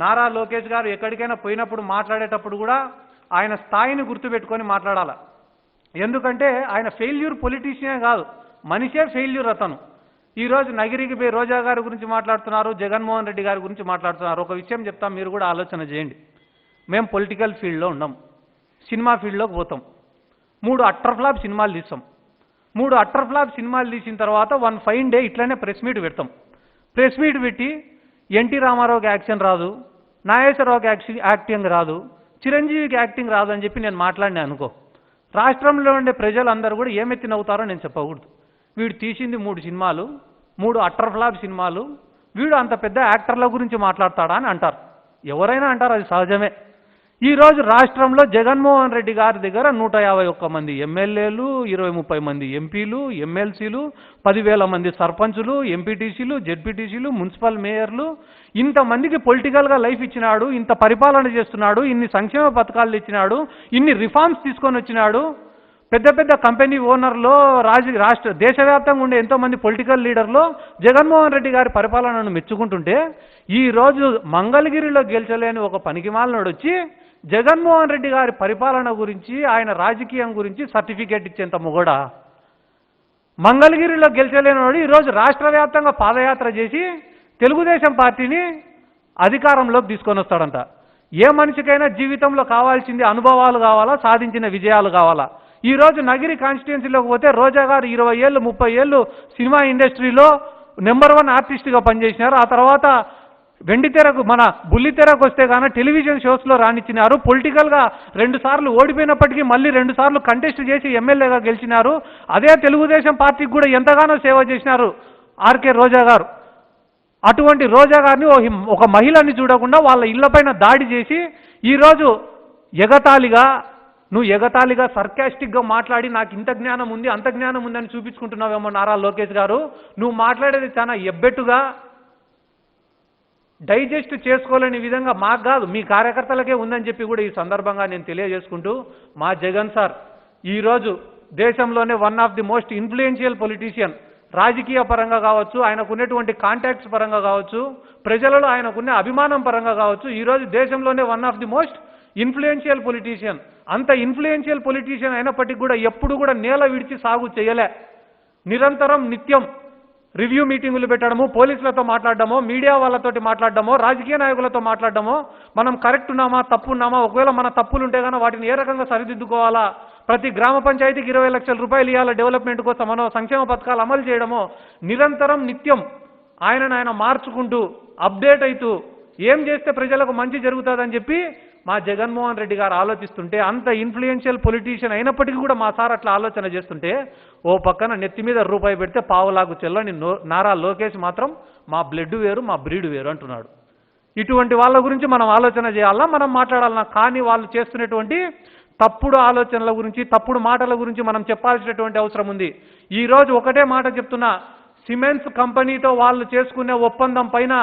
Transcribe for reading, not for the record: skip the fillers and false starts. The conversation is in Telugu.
నారా లోకేష్ గారు ఎక్కడికైనా పోయినప్పుడు మాట్లాడేటప్పుడు కూడా ఆయన స్థాయిని గుర్తుపెట్టుకొని మాట్లాడాలి. ఎందుకంటే ఆయన ఫెయిల్యూర్ పొలిటీషియన్ కాదు, మనిషే ఫెయిల్యూర్ అతను. ఈరోజు నగిరికి పోయి రోజా గారి గురించి మాట్లాడుతున్నారు, జగన్మోహన్ రెడ్డి గారి గురించి మాట్లాడుతున్నారు. ఒక విషయం చెప్తాం, మీరు కూడా ఆలోచన చేయండి. మేము పొలిటికల్ ఫీల్డ్లో ఉన్నాం, సినిమా ఫీల్డ్లోకి పోతాం, 3 అట్టర్ ఫ్లాప్ సినిమాలు తీస్తాం. 3 అట్టర్ ఫ్లాప్ సినిమాలు తీసిన తర్వాత వన్ ఫైన్ డే ఇట్లనే ప్రెస్ మీట్ పెడతాం. ప్రెస్ మీట్ పెట్టి ఎన్టీ రామారావుకి యాక్షన్ రాదు, నాగేశ్వరరావుకి యాక్టింగ్ రాదు, చిరంజీవికి యాక్టింగ్ రాదు అని చెప్పి నేను మాట్లాడినా అనుకో, రాష్ట్రంలో ఉండే ప్రజలందరూ కూడా ఏమెత్తి నవ్వుతారో నేను చెప్పకూడదు. వీడు తీసింది 3 సినిమాలు, 3 అట్టర్ ఫ్లాప్ సినిమాలు, వీడు అంత పెద్ద యాక్టర్ల గురించి మాట్లాడతాడా అని అంటారు. ఎవరైనా అంటారు, అది సహజమే. ఈరోజు రాష్ట్రంలో జగన్మోహన్ రెడ్డి గారి దగ్గర 151 మంది ఎమ్మెల్యేలు, 20-30 మంది ఎంపీలు, ఎమ్మెల్సీలు, 10,000 మంది సర్పంచులు, ఎంపీటీసీలు, జెడ్పీటీసీలు, మున్సిపల్ మేయర్లు, ఇంతమందికి పొలిటికల్గా లైఫ్ ఇచ్చినాడు, ఇంత పరిపాలన చేస్తున్నాడు, ఇన్ని సంక్షేమ పథకాలు ఇచ్చినాడు, ఇన్ని రిఫార్మ్స్ తీసుకొని వచ్చినాడు. పెద్ద పెద్ద కంపెనీ ఓనర్లో దేశవ్యాప్తంగా ఉండే ఎంతోమంది పొలిటికల్ లీడర్లో జగన్మోహన్ రెడ్డి గారి పరిపాలనను మెచ్చుకుంటుంటే, ఈరోజు మంగళగిరిలో గెలిచలేని ఒక పనికిమాలినోడు వచ్చి జగన్మోహన్ రెడ్డి గారి పరిపాలన గురించి, ఆయన రాజకీయం గురించి సర్టిఫికేట్ ఇచ్చేంత మొగడా? మంగళగిరిలో గెలిచలేనివాడు ఈరోజు రాష్ట్ర వ్యాప్తంగా పాదయాత్ర చేసి తెలుగుదేశం పార్టీని అధికారంలోకి తీసుకొని వస్తాడంట. ఏ మనిషికైనా జీవితంలో కావాల్సింది అనుభవాలు కావాలా, సాధించిన విజయాలు కావాలా? ఈరోజు నగిరి కాన్స్టిట్యున్సీలోకి పోతే రోజా గారు 20 ఏళ్ళు 30 ఏళ్ళు సినిమా ఇండస్ట్రీలో నెంబర్ 1 ఆర్టిస్ట్గా పనిచేసినారు. ఆ తర్వాత వెండితెరకు మన బుల్లితెరకు వస్తే కానీ టెలివిజన్ షోస్లో రాణించినారు. పొలిటికల్గా 2 సార్లు ఓడిపోయినప్పటికీ మళ్ళీ 2 సార్లు కంటెస్ట్ చేసి ఎమ్మెల్యేగా గెలిచినారు. అదే తెలుగుదేశం పార్టీకి కూడా ఎంతగానో సేవ చేసినారు ఆర్కే రోజా గారు. అటువంటి రోజా గారిని ఒక మహిళని చూడకుండా వాళ్ళ ఇళ్లపైన దాడి చేసి ఈరోజు ఎగతాళిగా సర్కాస్టిక్గా మాట్లాడి నాకు ఇంత జ్ఞానం ఉంది అంత జ్ఞానం ఉందని చూపించుకుంటున్నావేమో నారా లోకేష్ గారు. నువ్వు మాట్లాడేది చాలా ఎబ్బెట్టుగా, డైజెస్ట్ చేసుకోలేని విధంగా మాకు కాదు మీ కార్యకర్తలకే ఉందని చెప్పి కూడా ఈ సందర్భంగా నేను తెలియజేసుకుంటూ, మా జగన్ సార్ ఈరోజు దేశంలోనే one of the most influential politician, రాజకీయ పరంగా కావచ్చు, ఆయనకున్నటువంటి కాంటాక్ట్స్ పరంగా కావచ్చు, ప్రజలలో ఆయనకున్న అభిమానం పరంగా కావచ్చు, ఈరోజు దేశంలోనే one of the most influential politician. అంత ఇన్ఫ్లుయెన్షియల్ పొలిటీషియన్ అయినప్పటికీ కూడా ఎప్పుడు కూడా నేల విడిచి సాగు చేయలే. నిరంతరం నిత్యం రివ్యూ మీటింగులు పెట్టడము, పోలీసులతో మాట్లాడడమో, మీడియా వాళ్ళతోటి మాట్లాడడమో, రాజకీయ నాయకులతో మాట్లాడడమో, మనం కరెక్ట్ ఉన్నామా తప్పు ఉన్నామా, ఒకవేళ మన తప్పులు ఉంటే కానీ వాటిని ఏ రకంగా సరిదిద్దుకోవాలా, ప్రతి గ్రామ పంచాయతీకి 20 లక్షల రూపాయలు ఇవ్వాలా డెవలప్మెంట్ కోసం, మనో సంక్షేమ పథకాలు అమలు చేయడమో, నిరంతరం నిత్యం ఆయన మార్చుకుంటూ అప్డేట్ అవుతూ ఏం చేస్తే ప్రజలకు మంచి జరుగుతుందని చెప్పి మా జగన్మోహన్ రెడ్డి గారు ఆలోచిస్తుంటే, అంత ఇన్ఫ్లుయెన్షియల్ పొలిటీషియన్ అయినప్పటికీ కూడా మా సార్ అట్లా ఆలోచన చేస్తుంటే, ఓ పక్కన నెత్తి మీద రూపాయి పెడితే పావులాగు చెల్లని నారా లోకేష్ మాత్రం మా బ్లడ్ వేరు మా బ్రీడ్ వేరు అంటున్నాడు. ఇటువంటి వాళ్ళ గురించి మనం ఆలోచన చేయాలన్నా, మనం మాట్లాడాలన్నా, కానీ వాళ్ళు చేస్తున్నటువంటి తప్పుడు ఆలోచనల గురించి, తప్పుడు మాటల గురించి మనం చెప్పాల్సినటువంటి అవసరం ఉంది. ఈరోజు ఒకటే మాట చెప్తున్నా, సిమెంట్స్ కంపెనీతో వాళ్ళు చేసుకునే ఒప్పందం పైన